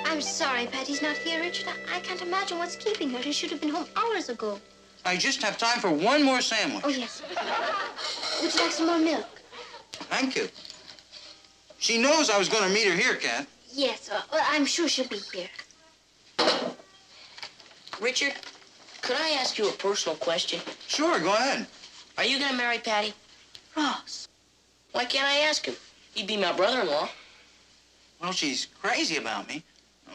I'm sorry Patty's not here, Richard. I can't imagine what's keeping her. She should have been home hours ago. I just have time for one more sandwich. Oh, yes. Would you like some more milk? Thank you. She knows I was going to meet her here, Kat. Yes, well, I'm sure she'll be here. Richard, could I ask you a personal question? Sure, go ahead. Are you gonna marry Patty? Ross. Why can't I ask him? He'd be my brother-in-law. Well, she's crazy about me,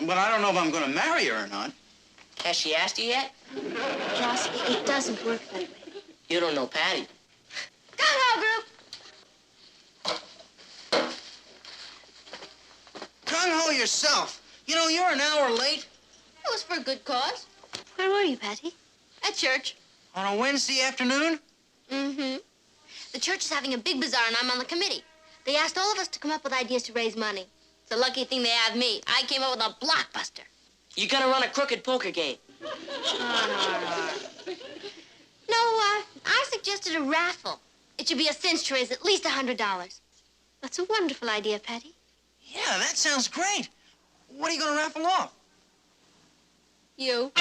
but I don't know if I'm going to marry her or not. Has she asked you yet? Ross, it doesn't work that way. You don't know Patty. Gung-ho, group! Gung-ho yourself. You know, you're an hour late. It was for a good cause. Where were you, Patty? At church. On a Wednesday afternoon? Mm-hmm. The church is having a big bazaar, and I'm on the committee. They asked all of us to come up with ideas to raise money. It's a lucky thing they have me. I came up with a blockbuster. You gonna run a crooked poker game? No, I suggested a raffle. It should be a cinch to raise at least $100. That's a wonderful idea, Patty. Yeah, that sounds great. What are you going to raffle off? You.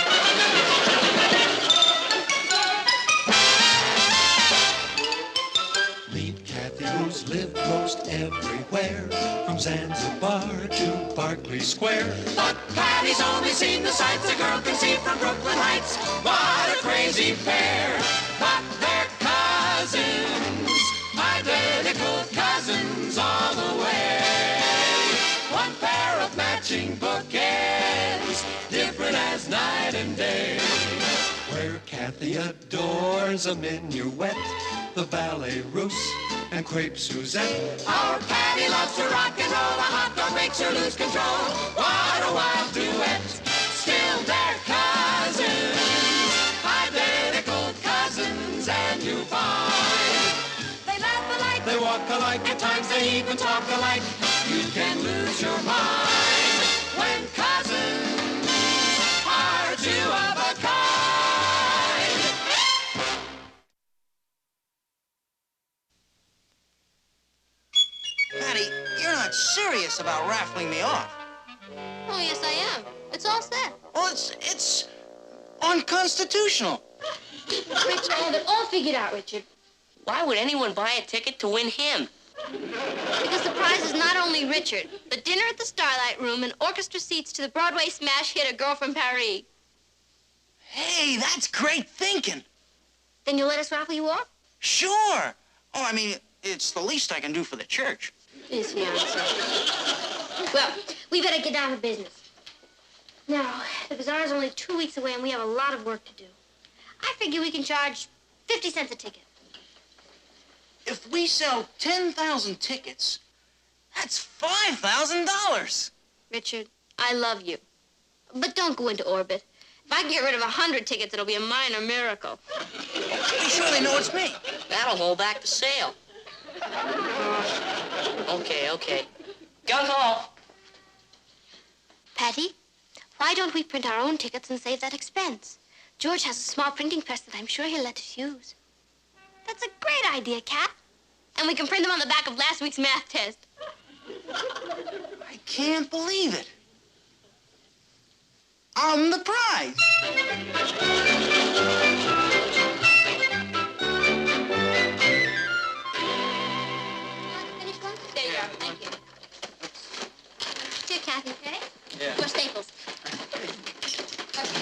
Meet Kathy, who's lived most everywhere, from Zanzibar to Berkeley Square. But Patty's only seen the sights a girl can see from Brooklyn Heights. What a crazy pair! But they're cousins, identical cousins all the way. One pair of matching bookends, different as night and day. Where Kathy adores a minuet, the ballet russe, and crepe Suzette. Our Patty loves to rock and roll, a hot dog makes her lose control. What a wild duet, still they're cousins, identical cousins, and you find they laugh alike, they walk alike, at times they even talk alike. You can lose your mind when cousins are two of a kind. Patty, you're not serious about raffling me off. Oh, yes, I am. It's all set. Well, it's unconstitutional. Rich, I have it all figured out, Richard. Why would anyone buy a ticket to win him? Because the prize is not only Richard, but dinner at the Starlight Room and orchestra seats to the Broadway smash hit A Girl from Paris. Hey, that's great thinking. Then you'll let us raffle you off? Sure. Oh, I mean, it's the least I can do for the church. His fiancé. Well, we better get down to business. Now, the bazaar is only 2 weeks away, and we have a lot of work to do. I figure we can charge 50 cents a ticket. If we sell 10,000 tickets, that's $5,000. Richard, I love you. But don't go into orbit. If I can get rid of 100 tickets, it'll be a minor miracle. Be sure they know it's me. That'll hold back the sale. Okay. Gung-ho! Patty, why don't we print our own tickets and save that expense? George has a small printing press that I'm sure he'll let us use. That's a great idea, Kat. And we can print them on the back of last week's math test. I can't believe it. I'm the prize. Finish one? There you are. Thank you. Here, Kathy, okay? Yeah. Your staples.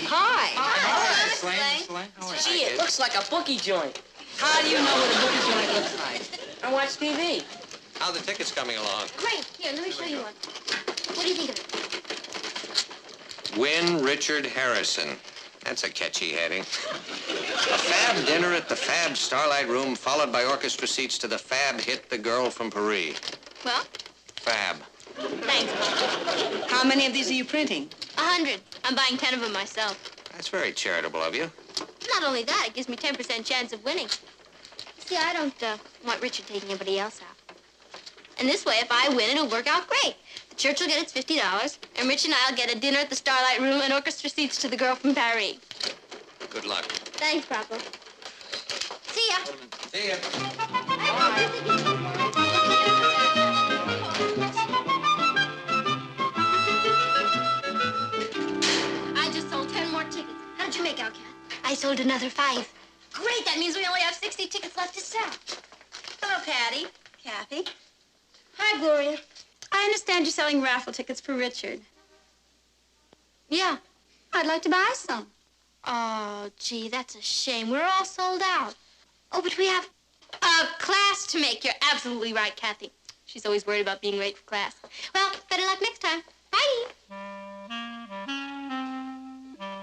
Hi. Hi. Slane. How are you? Gee, it looks like a bookie joint. How do you know what a bookie joint looks like? I watch TV. How the tickets coming along? Great. Here, let me show you one. What do you think of it? Win Richard Harrison. That's a catchy heading. A fab dinner at the Fab Starlight Room, followed by orchestra seats to the Fab hit The Girl from Paris. Well, Fab. thanks, Bob. How many of these are you printing? 100. I'm buying 10 of them myself. That's very charitable of you. Not only that, it gives me 10% chance of winning. See, I don't want Richard taking anybody else out. And this way, if I win, it'll work out great. The church will get its $50, and Rich and I'll get a dinner at the Starlight Room and orchestra seats to The Girl from Paris. Good luck. Thanks, Papa. See ya. ya. See ya. I just sold 10 more tickets. How did you make out, Kat? I sold another 5. Great, that means we only have 60 tickets left to sell. Hello, Patty. Kathy. Hi, Gloria. I understand you're selling raffle tickets for Richard. Yeah. I'd like to buy some. Oh, gee, that's a shame. We're all sold out. Oh, but we have a class to make. You're absolutely right, Kathy. She's always worried about being late for class. Well, better luck next time. Bye.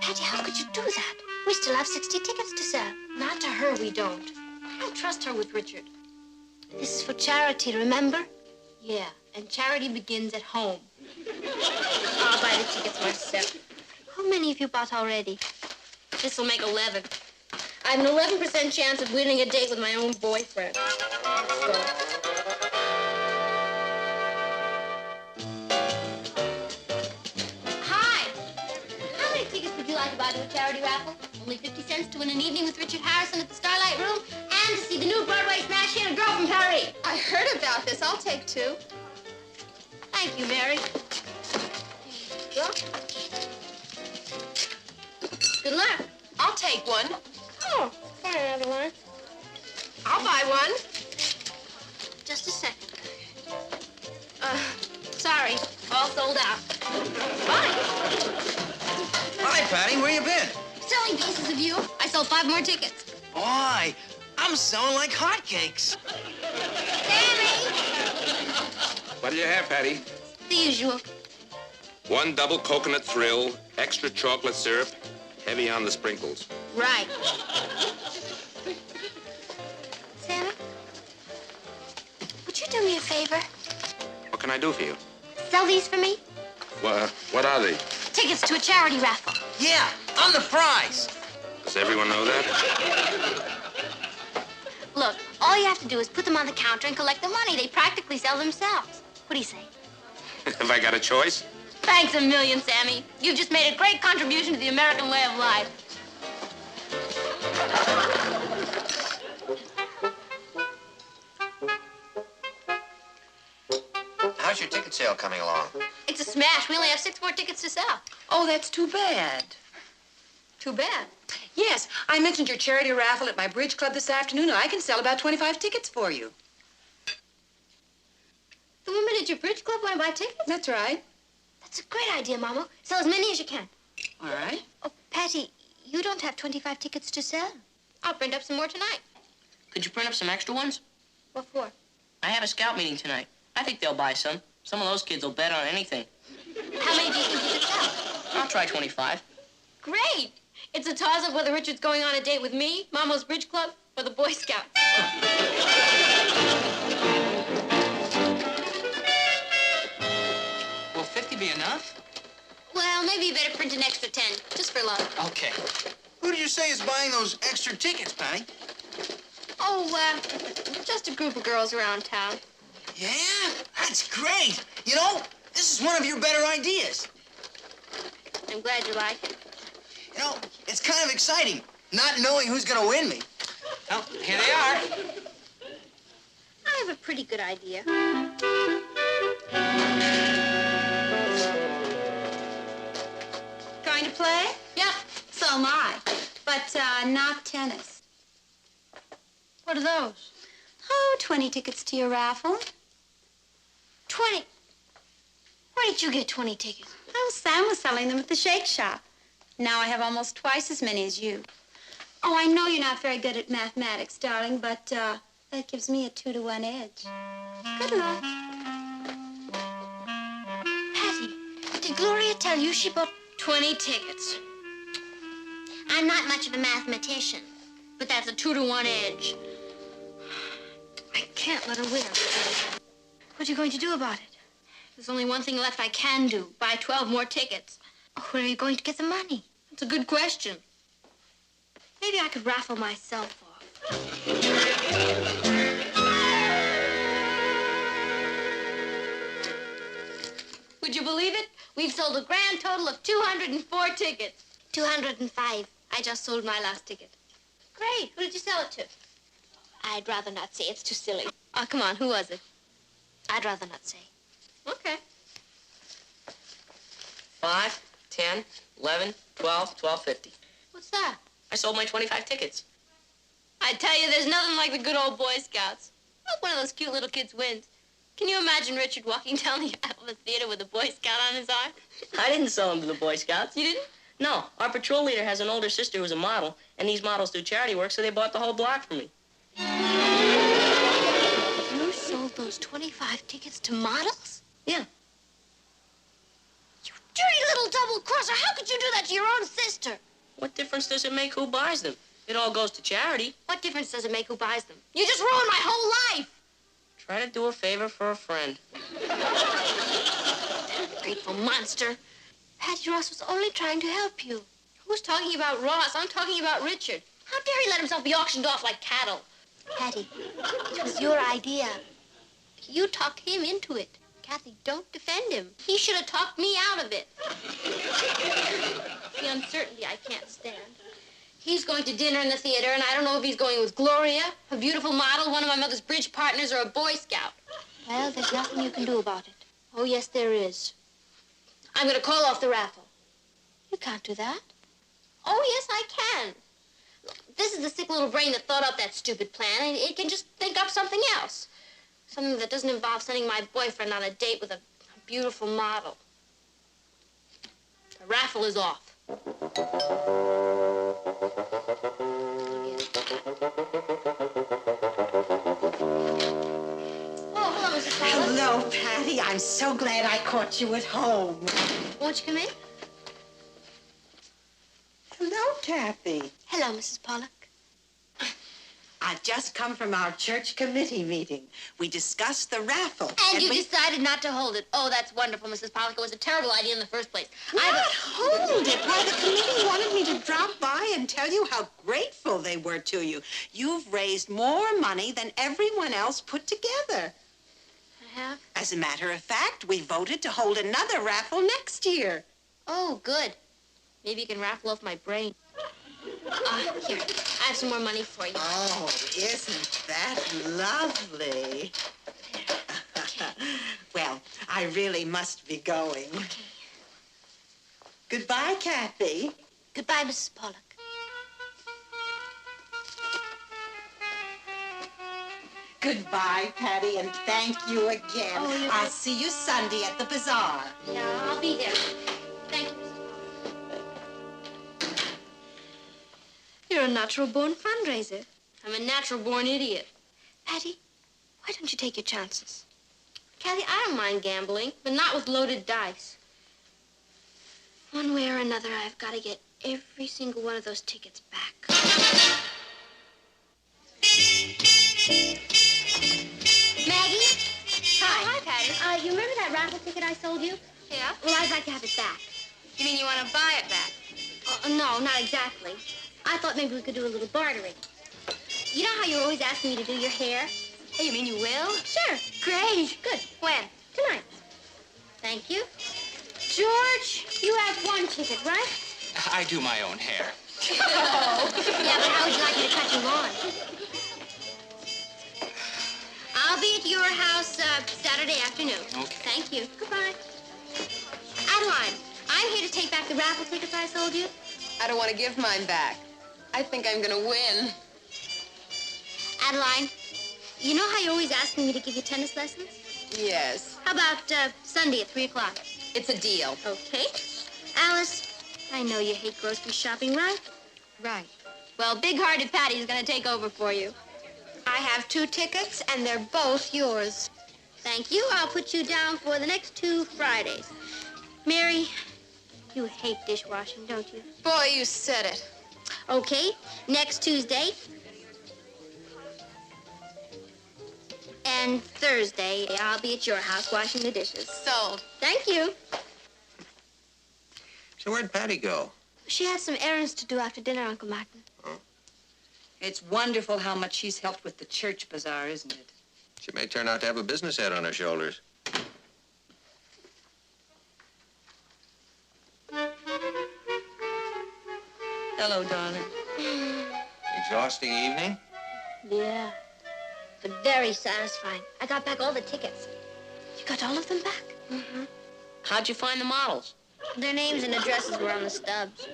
Patty, how could you do that? We still have 60 tickets to sell. Not to her, we don't. I don't trust her with Richard. This is for charity, remember? Yeah, and charity begins at home. I'll buy the tickets myself. How many have you bought already? This'll make 11. I have an 11% chance of winning a date with my own boyfriend. Let's go. Hi. How many tickets would you like to buy to a charity raffle? Only 50 cents to win an evening with Richard Harrison at the Starlight Room and to see the new Broadway smash hit, A Girl from Paris. I heard about this. I'll take 2. Thank you, Mary. Here you go. Good luck. I'll take 1. Oh, try another one. I'll buy 1. Just a second. Sorry, all sold out. Bye. Hi, Patty. Where you been? Selling pieces of you. I sold 5 more tickets. Boy, I'm selling like hotcakes. Sammy! What do you have, Patty? The usual. 1 double coconut thrill, extra chocolate syrup, heavy on the sprinkles. Right. Sammy, would you do me a favor? What can I do for you? Sell these for me? What are they? Tickets to a charity raffle. Yeah, I'm the prize. Does everyone know that? Look, all you have to do is put them on the counter and collect the money. They practically sell themselves. What do you say? Have I got a choice? Thanks a million, Sammy. You've just made a great contribution to the American way of life. How's your ticket sale coming along? It's a smash. We only have 6 more tickets to sell. Oh, that's too bad. Too bad. Yes, I mentioned your charity raffle at my bridge club this afternoon, and I can sell about 25 tickets for you. The woman at your bridge club want to buy tickets? That's right. That's a great idea, Mama. Sell as many as you can. All right. Oh, Patty, you don't have 25 tickets to sell. I'll print up some more tonight. Could you print up some extra ones? What for? I have a scout meeting tonight. I think they'll buy some. Some of those kids will bet on anything. How many do you think you could sell? I'll try 25. Great. It's a toss-up whether Richard's going on a date with me, Mama's bridge club, or the Boy Scouts. Will 50 be enough? Well, maybe you better print an extra 10, just for love. Okay. Who did you say is buying those extra tickets, Patty? Oh, just a group of girls around town. Yeah, that's great. You know, this is one of your better ideas. I'm glad you like it. You know, it's kind of exciting, not knowing who's going to win me. Oh, here they are. I have a pretty good idea. Going to play? Yeah. So am I. But not tennis. What are those? Oh, 20 tickets to your raffle. 20. Where did you get 20 tickets? Oh, Sam was selling them at the Shake Shop. Now I have almost twice as many as you. Oh, I know you're not very good at mathematics, darling, but that gives me a 2-to-1 edge. Good luck. Patty, did Gloria tell you she bought 20 tickets? I'm not much of a mathematician, but that's a 2-to-1 edge. I can't let her win. What are you going to do about it? There's only one thing left I can do. Buy 12 more tickets. Where are you going to get the money? That's a good question. Maybe I could raffle myself off. Would you believe it? We've sold a grand total of 204 tickets. 205. I just sold my last ticket. Great. Who did you sell it to? I'd rather not say. It's too silly. Oh, come on. Who was it? I'd rather not say. Okay. 5, 10, 11, 12, 12.50. What's that? I sold my 25 tickets. I tell you, there's nothing like the good old Boy Scouts. I hope one of those cute little kids wins. Can you imagine Richard walking down the aisle of the theater with a Boy Scout on his arm? I didn't sell them to the Boy Scouts. You didn't? No, our patrol leader has an older sister who's a model, and these models do charity work, so they bought the whole block for me. You sold those 25 tickets to models? Yeah. You dirty little double-crosser. How could you do that to your own sister? What difference does it make who buys them? It all goes to charity. What difference does it make who buys them? You just ruined my whole life. Try to do a favor for a friend. Grateful monster. Patty Ross was only trying to help you. Who's talking about Ross? I'm talking about Richard. How dare he let himself be auctioned off like cattle? Patty, it was your idea. You talked him into it. Kathy, don't defend him. He should have talked me out of it. The uncertainty I can't stand. He's going to dinner in the theater, and I don't know if he's going with Gloria, a beautiful model, one of my mother's bridge partners, or a Boy Scout. Well, there's nothing you can do about it. Oh, yes, there is. I'm going to call off the raffle. You can't do that. Oh, yes, I can. Look, this is the sick little brain that thought up that stupid plan, and it can just think up something else. Something that doesn't involve sending my boyfriend on a date with a beautiful model. The raffle is off. Oh, hello, Mrs. Fowler. Hello, Patty. I'm so glad I caught you at home. Won't you come in? Hello, Kathy. Hello, Mrs. Pollock. I've just come from our church committee meeting. We discussed the raffle. And you decided not to hold it. Oh, that's wonderful, Mrs. Pollock. It was a terrible idea in the first place. Not hold it. Why, the committee wanted me to drop by and tell you how grateful they were to you. You've raised more money than everyone else put together. I have? As a matter of fact, we voted to hold another raffle next year. Oh, good. Maybe you can raffle off my brain. Here, I have some more money for you. Oh, isn't that lovely? Okay. Well, I really must be going. Okay. Goodbye, Kathy. Goodbye, Mrs. Pollock. Goodbye, Patty, and thank you again. Oh, I'll see you Sunday at the bazaar. Yeah, I'll be there. Thank you, Mrs. Pollock. You're a natural-born fundraiser. I'm a natural-born idiot. Patty, why don't you take your chances? Kathy, I don't mind gambling, but not with loaded dice. One way or another, I've got to get every single one of those tickets back. Maggie? Hi, Patty. You remember that raffle ticket I sold you? Yeah. Well, I'd like to have it back. You mean you want to buy it back? No, not exactly. I thought maybe we could do a little bartering. You know how you're always asking me to do your hair? Oh, you mean you will? Sure. Great. Good. When? Tonight. Thank you. George, you have one ticket, right? I do my own hair. Oh. Yeah, but how would you like me to cut your lawn? I'll be at your house Saturday afternoon. Okay. Thank you. Goodbye. Adeline, I'm here to take back the raffle tickets I sold you. I don't want to give mine back. I think I'm going to win. Adeline, you know how you're always asking me to give you tennis lessons? Yes, How about Sunday at 3 o'clock? it's a deal. Okay. Alice, I know you hate grocery shopping, right? Right. Well, big-hearted Patty's going to take over for you. I have 2 tickets, and they're both yours. Thank you. I'll put you down for the next 2 Fridays. Mary, you hate dishwashing, don't you? Boy, you said it. Okay, next Tuesday. And Thursday, I'll be at your house washing the dishes. Sold. Thank you. So where'd Patty go? She has some errands to do after dinner, Uncle Martin. It's wonderful how much she's helped with the church bazaar, isn't it? She may turn out to have a business head on her shoulders. Hello, darling. Exhausting evening? Yeah. but very satisfying. I got back all the tickets. You got all of them back? Mm-hmm. How'd you find the models? Their names and addresses were on the stubs.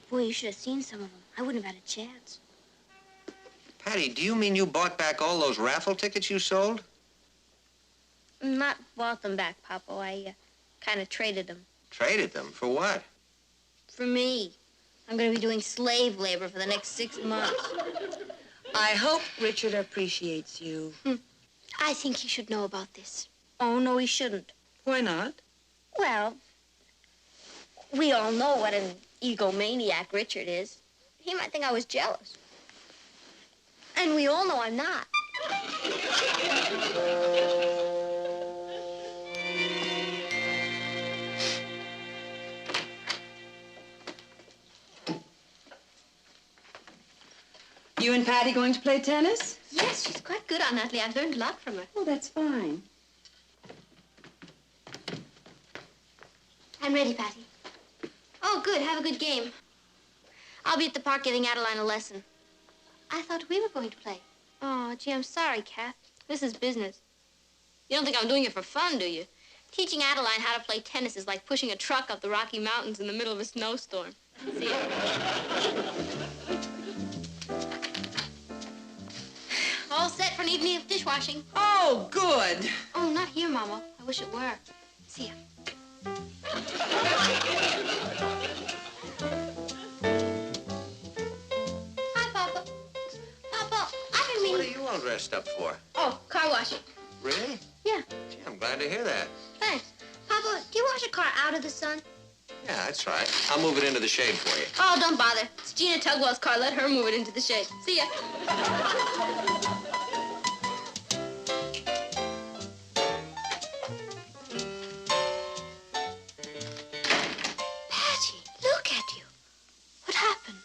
Boy, you should have seen some of them. I wouldn't have had a chance. Patty, do you mean you bought back all those raffle tickets you sold? Not bought them back, Papa. I kind of traded them. Traded them? For what? For me. I'm going to be doing slave labor for the next 6 months. I hope Richard appreciates you. I think he should know about this. Oh, no, he shouldn't. Why not? Well, we all know what an egomaniac Richard is. He might think I was jealous. And we all know I'm not. You and Patty going to play tennis? Yes, she's quite good on that, Lee. I've learned a lot from her. Oh, that's fine. I'm ready, Patty. Oh, good. Have a good game. I'll be at the park giving Adeline a lesson. I thought we were going to play. Oh, gee, I'm sorry, Kath. This is business. You don't think I'm doing it for fun, do you? Teaching Adeline how to play tennis is like pushing a truck up the Rocky Mountains in the middle of a snowstorm. See ya. All set for an evening of dishwashing. Oh, good. Oh, not here, Mama. I wish it were. See ya. Hi, Papa. Papa, I've been meaning... What are you all dressed up for? Oh, car washing. Really? Yeah, Gee, I'm glad to hear that. thanks. Papa, do you wash a car out of the sun? Yeah, that's right. I'll move it into the shade for you. Oh, don't bother. It's Gina Tugwell's car. Let her move it into the shade. See ya. Patty, look at you. What happened?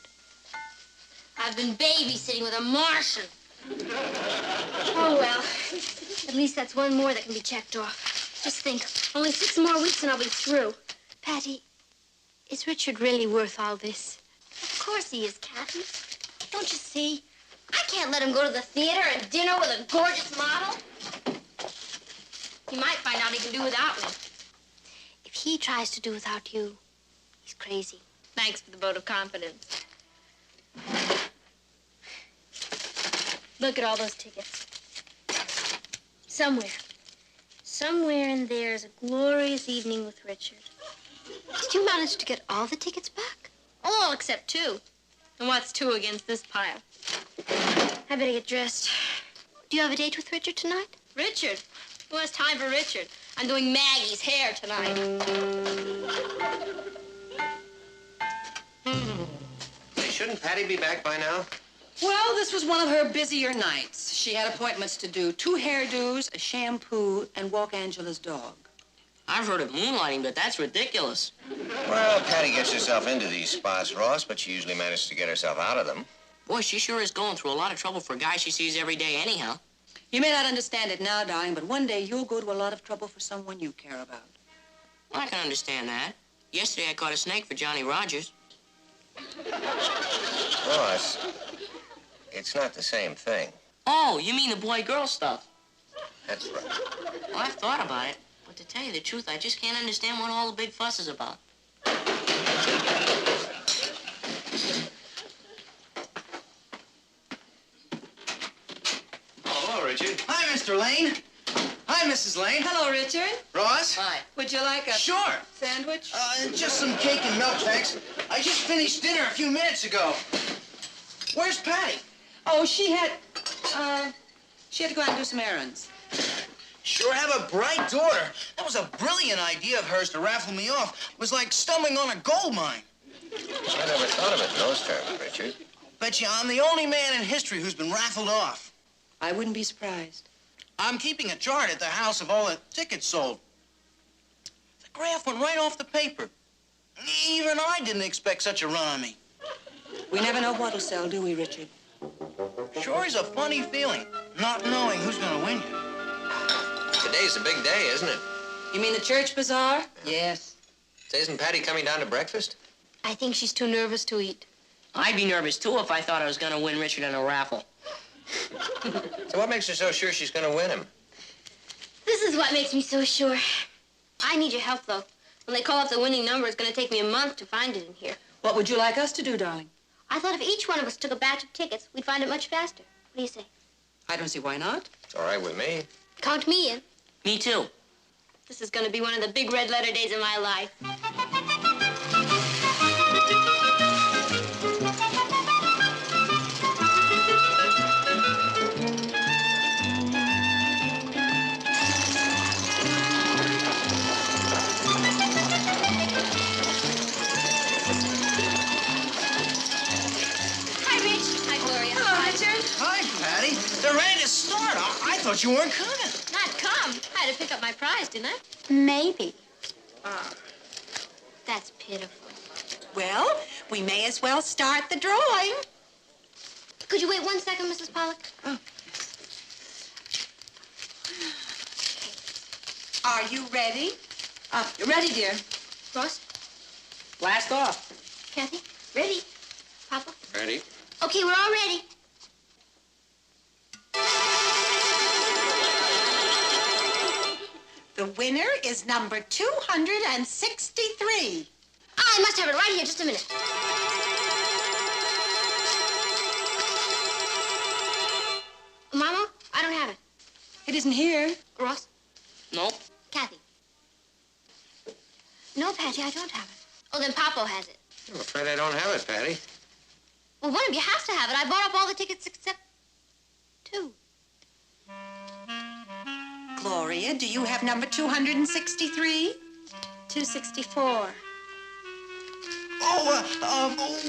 I've been babysitting with a Martian. Oh, well. At least that's one more that can be checked off. Just think, only 6 more weeks and I'll be through. Patty, is Richard really worth all this? Of course he is, Kathy. Don't you see? I can't let him go to the theater and dinner with a gorgeous model. He might find out he can do without me. If he tries to do without you, he's crazy. Thanks for the vote of confidence. Look at all those tickets. Somewhere in there is a glorious evening with Richard. Did you manage to get all the tickets back? All except 2. And what's 2 against this pile? I better get dressed. Do you have a date with Richard tonight? Richard? Who has time for Richard? I'm doing Maggie's hair tonight. Hey, shouldn't Patty be back by now? Well, this was one of her busier nights. She had appointments to do 2 hairdos, a shampoo, and walk Angela's dog. I've heard of moonlighting, but that's ridiculous. Well, Patty gets herself into these spots, Ross, but she usually manages to get herself out of them. Boy, she sure is going through a lot of trouble for a guy she sees every day anyhow. You may not understand it now, darling, but one day you'll go to a lot of trouble for someone you care about. Well, I can understand that. Yesterday I caught a snake for Johnny Rogers. Ross, it's not the same thing. Oh, you mean the boy-girl stuff? That's right. Well, I've thought about it. But to tell you the truth, I just can't understand what all the big fuss is about. Hello, Richard. Hi, Mr. Lane. Hi, Mrs. Lane. Hello, Richard. Ross? Hi. Would you like a Sure. sandwich? Just some cake and milk, thanks. I just finished dinner a few minutes ago. Where's Patty? Oh, she had to go out and do some errands. Sure have a bright daughter. That was a brilliant idea of hers to raffle me off. It was like stumbling on a gold mine. I never thought of it in those terms, Richard. Bet you I'm the only man in history who's been raffled off. I wouldn't be surprised. I'm keeping a chart at the house of all the tickets sold. The graph went right off the paper. Even I didn't expect such a run on me. We never know what'll sell, do we, Richard? Sure is a funny feeling, not knowing who's gonna win you. Today's a big day, isn't it? You mean the church bazaar? Yes. Isn't Patty coming down to breakfast? I think she's too nervous to eat. I'd be nervous, too, if I thought I was going to win Richard in a raffle. So what makes her so sure she's going to win him? This is what makes me so sure. I need your help, though. When they call up the winning number, it's going to take me a month to find it in here. What would you like us to do, darling? I thought if each one of us took a batch of tickets, we'd find it much faster. What do you say? I don't see why not. It's all right with me. Count me in. Me too. This is going to be one of the big red letter days of my life. Hi, Rich. Hi, Gloria. Hello, Richard. Hi, Patty. They're ready to start. I thought you weren't coming. Not come. I had to pick up my prize, didn't I? Maybe. That's pitiful. Well, we may as well start the drawing. Could you wait 1 second, Mrs. Pollock? Oh. Are you ready? Ready, dear. Ross? Blast off. Kathy? Ready? Papa? Ready? Okay, we're all ready. The winner is number 263. I must have it right here. Just a minute. Mama, I don't have it. It isn't here. Ross? Nope. Kathy? No, Patty, I don't have it. Oh, then Papa has it. I'm afraid I don't have it, Patty. Well, one of you has to have it. I bought up all the tickets except 2. Gloria, do you have number 263? 264.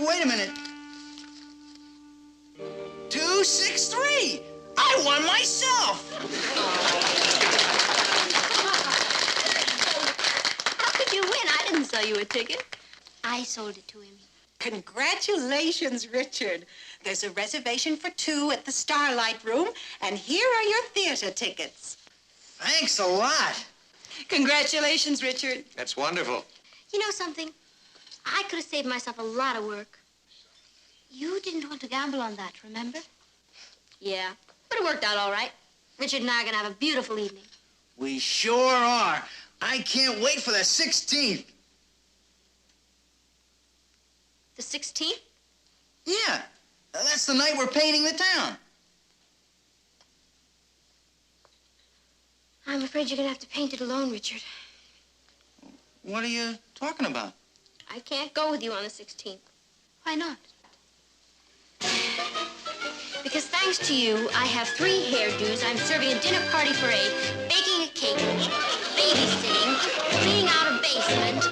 Wait a minute. 263. I won myself. How could you win? I didn't sell you a ticket. I sold it to him. Congratulations, Richard. There's a reservation for 2 at the Starlight Room, and here are your theater tickets. Thanks a lot. Congratulations, Richard. That's wonderful. You know something? I could have saved myself a lot of work. You didn't want to gamble on that, remember? Yeah, but it worked out all right. Richard and I are going to have a beautiful evening. We sure are. I can't wait for the 16th. The 16th? Yeah, that's the night we're painting the town. I'm afraid you're going to have to paint it alone, Richard. What are you talking about? I can't go with you on the 16th. Why not? Because thanks to you, I have 3 hairdos. I'm serving a dinner party for 8, baking a cake, babysitting, cleaning out a basement,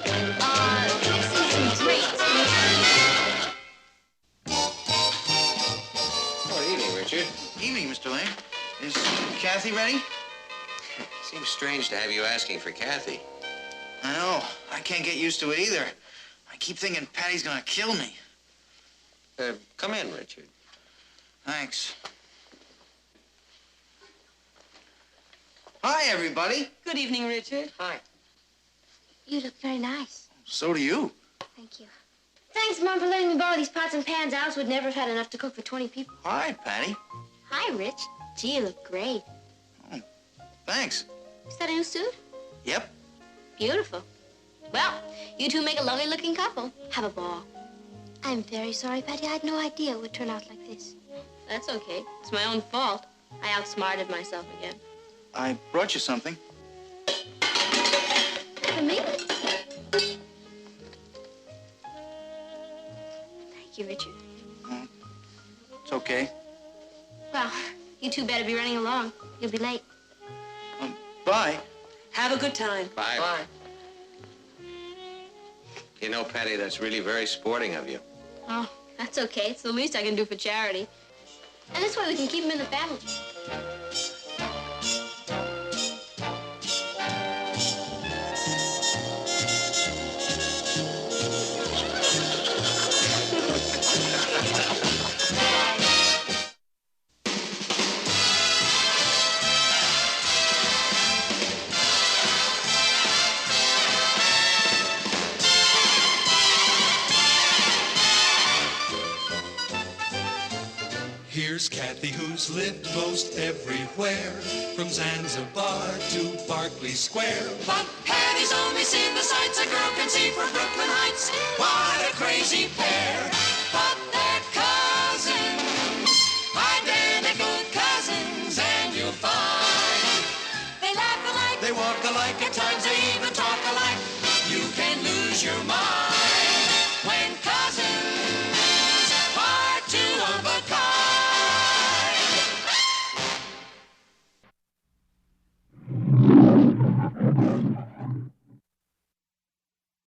fixing some drinks. Good evening, Richard. Evening, Mr. Lane. Is Kathy ready? Seems strange to have you asking for Kathy. I know. I can't get used to it either. I keep thinking Patty's gonna kill me. Come in, Richard. Thanks. Hi, everybody. Good evening, Richard. Hi. You look very nice. So do you. Thank you. Thanks, Mom, for letting me borrow these pots and pans. Alice would never have had enough to cook for 20 people. Hi, Patty. Hi, Rich. Gee, you look great. Thanks. Is that a new suit? Yep. Beautiful. Well, you two make a lovely-looking couple. Have a ball. I'm very sorry, Patty. I had no idea it would turn out like this. That's okay. It's my own fault. I outsmarted myself again. I brought you something. For me? Thank you, Richard. It's okay. Well, you two better be running along. You'll be late. Bye. Have a good time. Bye. Bye. You know, Patty, that's really very sporting of you. Oh, that's okay. It's the least I can do for charity. And this way we can keep him in the family. Here's Kathy who's lived most everywhere, from Zanzibar to Berkeley Square. But Patty's only seen the sights a girl can see from Brooklyn Heights. What a crazy pair. But they're cousins, identical cousins, and you'll find they laugh alike, They walk alike, at times they